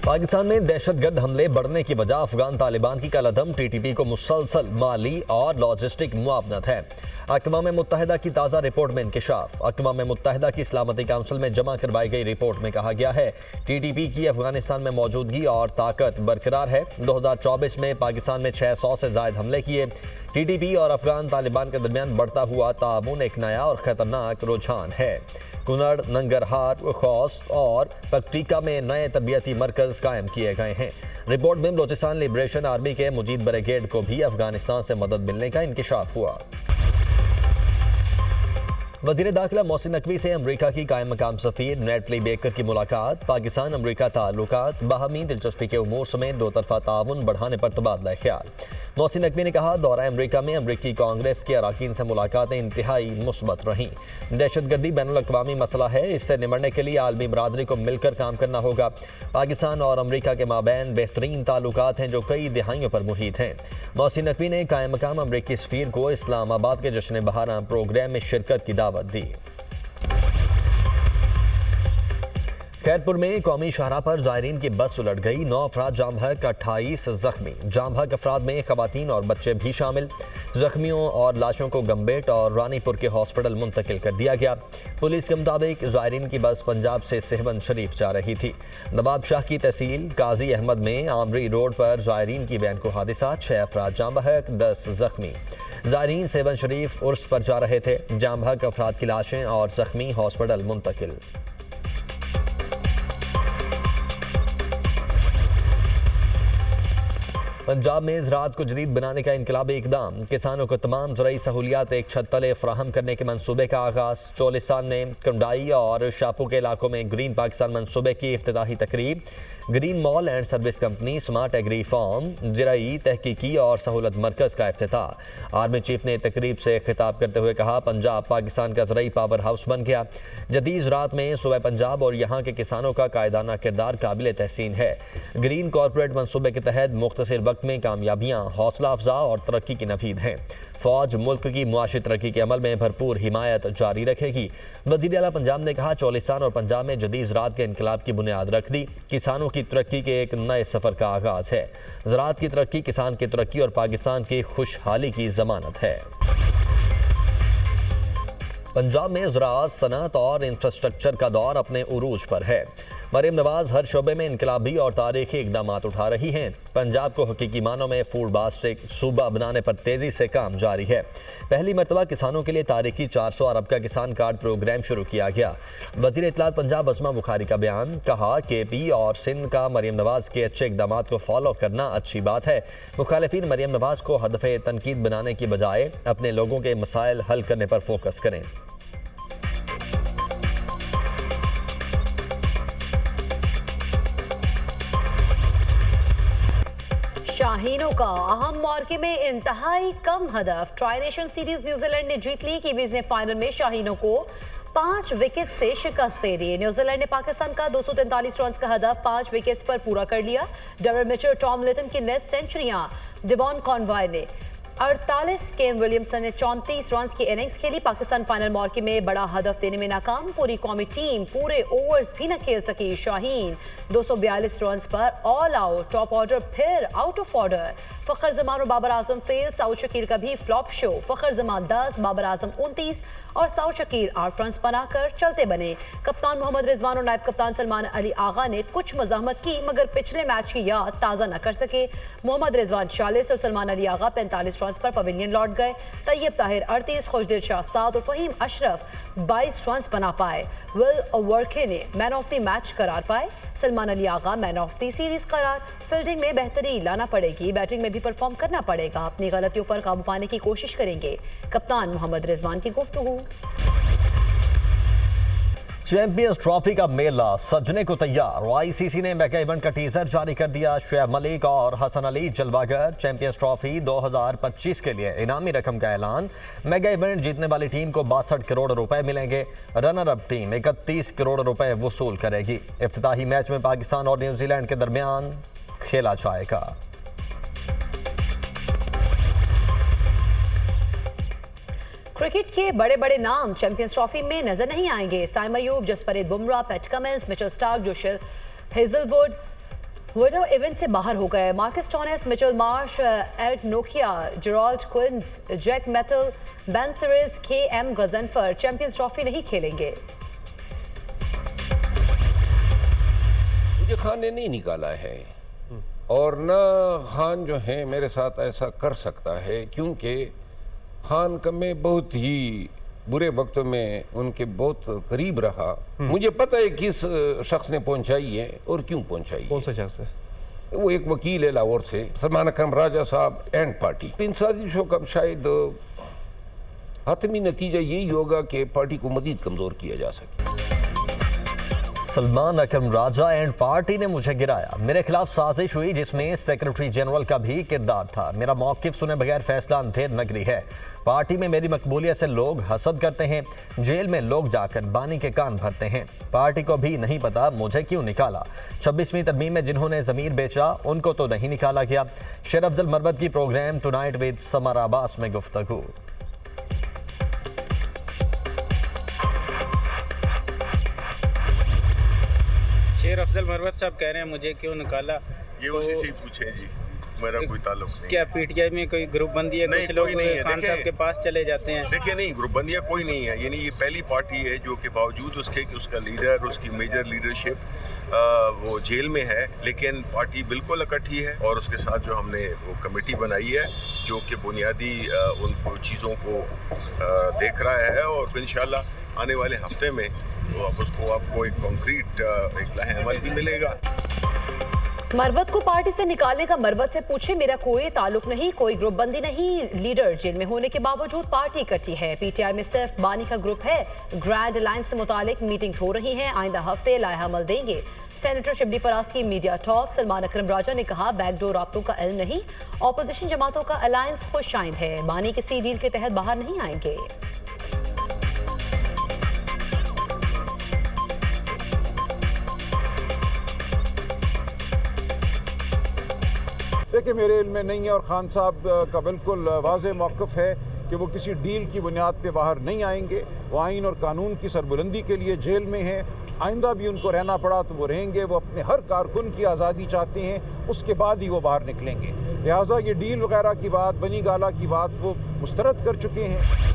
पाकिस्तान में दहशतगर्द हमले बढ़ने की वजह अफगान तालिबान की कलअदम टीटीपी को मुसलसल माली और लॉजिस्टिक मुआवनत है। अक़वाम मुत्तहिदा की ताज़ा रिपोर्ट में इंकशाफ। अक़वाम मुत्तहिदा की सलामती काउंसिल में जमा करवाई गई रिपोर्ट में कहा गया है टीटीपी की अफगानिस्तान में मौजूदगी और ताकत बरकरार है। 2024 में पाकिस्तान में 600 से ज़ायद हमले किए। टीटीपी और अफगान तालिबान के दरमियान बढ़ता हुआ ताउन एक नया और ख़तरनाक रुझान है। कुनड़, नंगरहार, खौस्त और पक्तिका में नए तरबियती मरकज़ कायम किए गए हैं। रिपोर्ट में बलोचिस्तान लिबरेशन आर्मी के मुजीद ब्रिगेड को भी अफगानिस्तान से मदद मिलने का इंकशाफ हुआ। वज़ीर दाखिला मोहसिन नकवी से अमरीका की कायम मकाम सफ़ीर नेटली बेकर की मुलाकात। पाकिस्तान अमरीका ताल्लुकात, बाहमी दिलचस्पी के उमूर समेत दो तरफा ताउन बढ़ाने पर तबादला ख्याल। मोहसिन नकवी ने कहा दौरा अमरीका में अमरीकी कांग्रेस के अरकान से मुलाकातें इंतहाई मुस्बत रहीं। दहशतगर्दी बैनुल-अक़वामी मसला है, इससे निमटने के लिए आलमी बरादरी को मिलकर काम करना होगा। पाकिस्तान और अमरीका के माबैन बेहतरीन ताल्लुकात हैं जो कई दिहाइयों पर मुहित हैं। मोहसिन नकवी ने कायम मकाम अमरीकी सफ़ीर को इस्लामाबाद के जश्न बहारा प्रोग्राम में शिरकत की दावत दी। खैरपुर में कौमी शाहराह पर ज़ायरीन की बस उलट गई। 9 अफराद जाम बहक, 28 जख्मी। जाम बहक अफराद में ख़वातीन और बच्चे भी शामिल। जख्मियों और लाशों को गम्बेट और रानीपुर के हॉस्पिटल मुंतकिल कर दिया गया। पुलिस के मुताबिक ज़ायरीन की बस पंजाब से सेहवन शरीफ जा रही थी। नवाब शाह की तहसील काजी अहमद में आमरी रोड पर ज़ायरीन की वैन को हादसा, 6 अफराद जाम बहक, 10 जख्मी। ज़ायरीन सेवन शरीफ उर्स पर जा रहे थे। जाम बहक अफराद की लाशें और जख्मी हॉस्पिटल मुंतकिल। पंजाब में ज़राअत को जदीद बनाने का इनकलाबी इक़दाम। किसानों को तमाम ज़राई सहूलियात एक छत तले फराहम करने के मनसूबे का आगाज़। चोलिस्तान में कंडाई और शापू के इलाकों में ग्रीन पाकिस्तान मनसूबे की इफ्तिताही तकरीब। Green mall and service company, smart agri farm, ज़राई तहकीकी और सहूलत मरकज़ का इफ्तिताह। आर्मी चीफ ने तकरीब से खिताब करते हुए कहा पंजाब पाकिस्तान का ज़राई पावर हाउस बन गया। जदीद ज़राअत में सूबा पंजाब और यहाँ के किसानों का कायदाना किरदार काबिल तहसीन है। ग्रीन कॉरपोरेट मनसूबे के तहत मुख्तसर वक्त में कामयाबियाँ हौसला अफजा और तरक्की की नफीद हैं। फौज मुल्क की मुआशी तरक्की के अमल में भरपूर हिमायत जारी रखेगी। वज़ीर आला पंजाब ने कहा चोलिस्तान और पंजाब में जदीद ज़राअत के इनकलाब की बुनियाद रख दी। किसानों की तरक्की के एक नए सफ़र का आगाज़ है। ज़राअत की तरक्की किसान की तरक्की और पाकिस्तान की खुशहाली की ज़मानत है। पंजाब में ज़राअत, सनअत और इंफ्रास्ट्रक्चर का दौर अपने उरूज पर है। मरीम नवाज हर शोबे में इनकलाबी और तारीखी इक़दाम उठा रही हैं। पंजाब को हकीकी मानों में फूड बास्टिक सूबा बनाने पर तेज़ी से काम जारी है। पहली मरतबा किसानों के लिए तारीखी 400 अरब का किसान कार्ड प्रोग्राम शुरू किया गया। वज़ीर इत्तलात पंजाब अज़मा बुखारी का बयान। कहा KP और सिंध का मरीम नवाज के अच्छे इक़दाम को फॉलो करना अच्छी बात है। मुखालिफिन मरीम नवाज को हदफ़े तनकीद बनाने की बजाय अपने लोगों के मसाइल हल करने पर फोकस करें। शाहीनों का अहम मौके में इंतहाई कम हदफ। ट्राई नेशन सीरीज न्यूजीलैंड ने जीत ली। कीवीज ने फाइनल में शाहीनों को 5 विकेट से शिकस्त दे दी। न्यूजीलैंड ने पाकिस्तान का 243 रन का हदफ 5 विकेट्स पर पूरा कर लिया। डरल मिचेल, टॉम लिटन की नेस्ट सेंचुरियां, डिवॉन कॉनवॉय ने 48, केम विलियमसन ने 34 रन की इनिंग्स खेली। पाकिस्तान फाइनल मौके में बड़ा हदफ देने में नाकाम। पूरी कौमी टीम पूरे ओवर्स भी न खेल सकी। शाहीन 242 रन पर ऑल आउट। टॉप ऑर्डर फिर out of order. Fakhar Zaman और बाबर आजम फेल। साउद शकील का भी फ्लॉप शो। फ़खर जमान 10, बाबर आजम 29 और साउद शकील 8 रन बनाकर चलते बने। कप्तान मोहम्मद रिजवान और नायब कप्तान सलमान अली आगा ने कुछ मज़ाहमत की मगर पिछले मैच की याद ताज़ा न कर सके। मोहम्मद रिजवान 40 और सलमान अली आगा 45 रन पर पवेलियन लौट गए। तैयब ताहिर 38, खुशदिल शाह 7 और फ़हीम अशरफ 22 रन बना पाए। विल वर्के ने मैन ऑफ द मैच करार पाए। Salman Ali Agha man of the series करार। फील्डिंग में बेहतरी लाना पड़ेगी, बैटिंग में भी परफॉर्म करना पड़ेगा। अपनी गलतियों पर काबू पाने की कोशिश करेंगे। कप्तान मोहम्मद रिजवान की गुफ्तगू। चैंपियंस ट्रॉफी का मेला सजने को तैयार। ICC ने मेगा इवेंट का टीजर जारी कर दिया। शुएब मलिक और हसन अली जलवागर। चैंपियंस ट्रॉफी 2025 के लिए इनामी रकम का ऐलान। मेगा इवेंट जीतने वाली टीम को 62 करोड़ रुपए मिलेंगे। रनर अप टीम 31 करोड़ रुपए वसूल करेगी। इफ्तिताही मैच में पाकिस्तान और न्यूजीलैंड के दरमियान खेला जाएगा। क्रिकेट के बड़े बड़े नाम चैंपियंस ट्रॉफी में नजर नहीं आएंगे। Saim Ayub, Jasprit Bumrah, PAT Cummins, Mitchell Starc, जोशल Hazlewood, window event से बाहर हो गए। Marcus टोनेस, Mitchell Marsh, Eric Nokia, Gerald quince, Jack metal, Ben Simmons, KM. Ghazanfar champions trophy नहीं खेलेंगे। मुझे खान ने नहीं निकाला है और न खान जो है मेरे साथ ऐसा कर सकता है, क्योंकि खान का मैं बहुत ही बुरे वक्तों में उनके बहुत करीब रहा। मुझे पता है किस शख्स ने पहुंचाई है और क्यों पहुंचाई है। कौन सा शख्स है? वो एक वकील है लाहौर से, सलमान अकरम राजा साहब एंड पार्टी। इन साजिशों का शायद हतमी नतीजा यही होगा कि पार्टी को मजीद कमजोर किया जा सके। सलमान अकरम राजा एंड पार्टी ने मुझे गिराया। मेरे खिलाफ साजिश हुई जिसमें सेक्रेटरी जनरल का भी किरदार था। मेरा मौकिफ सुने बगैर फैसला अंधेर नगरी है। पार्टी में मेरी मकबूलियत से लोग हसद करते हैं। जेल में लोग जाकर बानी के कान भरते हैं। पार्टी को भी नहीं पता मुझे क्यों निकाला। 26वीं तरमीम में जिन्होंने जमीर बेचा उनको तो नहीं निकाला गया। शेर अफजल मरवत की programme tonight with Samar Abbas में गुफ्तगू। शेर अफजल मरवत साहब कह रहे हैं मुझे क्यों निकाला। ये उसी से ही पूछे जी, मेरा कोई ताल्लुक नहीं। क्या पीटीआई में कोई ग्रुप बंदी है? कुछ लोग खान साहब के पास चले जाते हैं। देखिए नहीं, ग्रुप बंदियाँ कोई नहीं है। यानी ये पहली पार्टी है जो कि बावजूद उसके कि उसका लीडर, उसकी मेजर लीडरशिप वो जेल में है, लेकिन पार्टी बिल्कुल इकट्ठी है। और उसके साथ जो हमने वो कमेटी बनाई है जो कि बुनियादी उन चीज़ों को देख रहा है, और इंशाल्लाह आने वाले हफ्ते में तो अब उसको आपको एक कॉन्क्रीट एक लाहे अमल भी मिलेगा। मरवत को पार्टी से निकालने का मरवत से पूछे, मेरा कोई ताल्लुक नहीं, कोई ग्रुप बंदी नहीं। लीडर जेल में होने के बावजूद पार्टी इकट्ठी है। पीटीआई में सिर्फ बानी का ग्रुप है। ग्रैंड अलायंस से मुतालिक मीटिंग्स हो रही हैं। आइंदा हफ्ते लाया अमल देंगे। सेनेटर शिबली फराज की मीडिया टॉक। सलमान अकरम राजा ने कहा बैकडोर राब्तों का इल्म नहीं, ऑपोजिशन जमातों का अलायंस खुश आइंद है। बानी किसी डील के तहत बाहर नहीं आएंगे। देखिए मेरे इल्म में नहीं है, और खान साहब का बिल्कुल वाज़ेह मौक़िफ़ है कि वो किसी डील की बुनियाद पे बाहर नहीं आएंगे। वो आइन और कानून की सरबुलंदी के लिए जेल में हैं। आइंदा भी उनको रहना पड़ा तो वो रहेंगे। वो अपने हर कारकुन की आज़ादी चाहते हैं, उसके बाद ही वो बाहर निकलेंगे। लिहाजा ये डील वगैरह की बात, बनी गाला की बात वो मुस्तरद कर चुके हैं।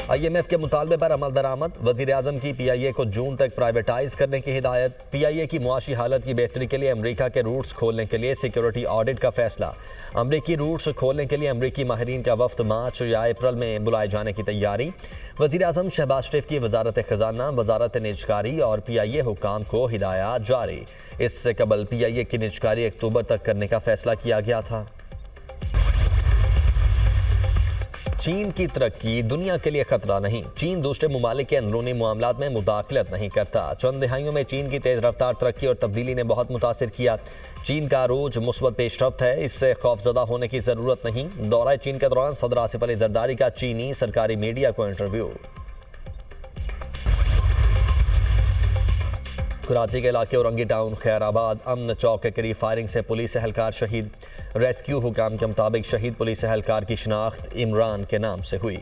IMF के मुतालबे पर अमल दरामद। वज़ीर-ए-आज़म की PIA को जून तक प्राइवेटाइज करने की हिदायत। PIA की मुआशी हालत की बेहतरी के लिए अमरीका के रूट्स खोलने के लिए सिक्योरिटी ऑडिट का फैसला। अमरीकी रूट्स खोलने के लिए अमरीकी माहिरीन का वफ्द मार्च या अप्रैल में बुलाए जाने की तैयारी। वज़ीर-ए-आज़म शहबाज शरीफ की वजारत खजाना, वजारत निजकारी और PIA हुकाम को हिदायत जारी। इससे कबल PIA की निजकारी अक्टूबर तक करने का फैसला किया गया था। चीन की तरक्की दुनिया के लिए खतरा नहीं। चीन दूसरे ममालिक के अंदरूनी मामलात में मुदाखलत नहीं करता। चंद दहाइयों में चीन की तेज रफ्तार तरक्की और तब्दीली ने बहुत मुतासिर किया। चीन का अरूज मुस्बत पेशरफ्त है, इससे खौफजदा होने की ज़रूरत नहीं। दौरा चीन के दौरान सदर आसिफ अली जरदारी का चीनी सरकारी मीडिया को इंटरव्यू। कराची के इलाके औरंगी टाउन खैराबाद अमन चौक के करीब फायरिंग से पुलिस एहलकार शहीद। रेस्क्यू हुकाम के मुताबिक शहीद पुलिस एहलकार की शनाख्त इमरान के नाम से हुई।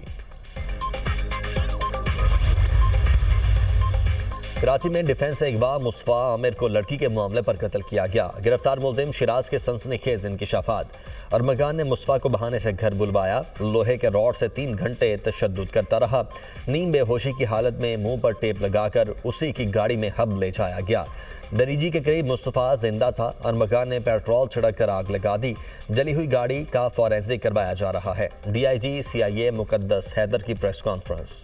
कराची में डिफेंस अगवा मुस्तफा आमिर को लड़की के मामले पर कत्ल किया गया। गिरफ्तार मुलजिम शिराज के सनसनीखेज इंकिशाफात। अरमगान ने मुस्तफा को बहाने से घर बुलवाया। लोहे के रॉड से 3 घंटे तशद्दुद करता रहा। नीम बेहोशी की हालत में मुंह पर टेप लगाकर उसी की गाड़ी में हब ले जाया गया। दरीजी के करीब मुस्तफा जिंदा था। अरमगान ने पेट्रोल छिड़क कर आग लगा दी। जली हुई गाड़ी का फॉरेंसिक करवाया जा रहा है। DIG CIA मुकद्दस हैदर की प्रेस कॉन्फ्रेंस।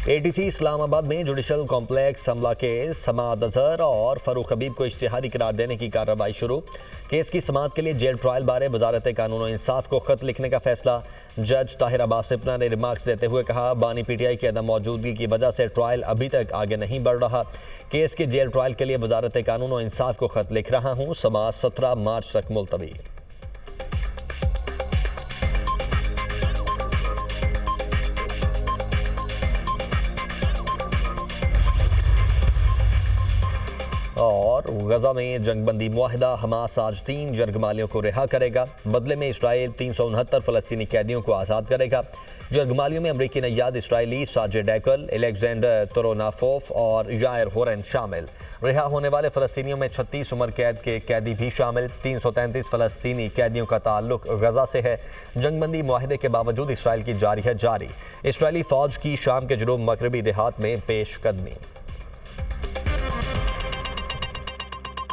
ATC इस्लामाबाद में जुडिशल कॉम्प्लेक्स हमला केस समाअत अजहर और फरूख हबीब को इश्तिहारी करार देने की कार्रवाई शुरू। केस की समाअत के लिए जेल ट्रायल बारे वजारत कानून और इंसाफ को खत लिखने का फैसला। जज ताहिर अब्बास सिपना ने रिमार्क्स देते हुए कहा, बानी PTI की अदम मौजूदगी की वजह से ट्रायल अभी तक आगे नहीं बढ़ रहा। केस के जेल ट्रायल के लिए वजारत कानून और इंसाफ को खत लिख रहा हूँ। समाअत 17 मार्च तक मुलतवी। और और गजा में जंगबंदी मुआहिदा, हमास आज 3 जरगमालियों को रिहा करेगा। बदले में इसराइल 369 फलस्तीनी कैदियों को आज़ाद करेगा। जरगमालियों में अमरीकी नैयाद इसराइली साजिद एकल, अलेक्जेंडर तोरोनाफोफ और यायर होरेन शामिल। रिहा होने वाले फलस्तीनियों में 36 उम्र कैद के कैदी भी शामिल। 333 फलस्तीनी कैदियों का ताल्लुक गजा से है। जंगबंदी मुआहिदे के बावजूद इसराइल की जारी है इसराइली फौज की शाम के जुनूब मगरबी देहात में पेशकदमी।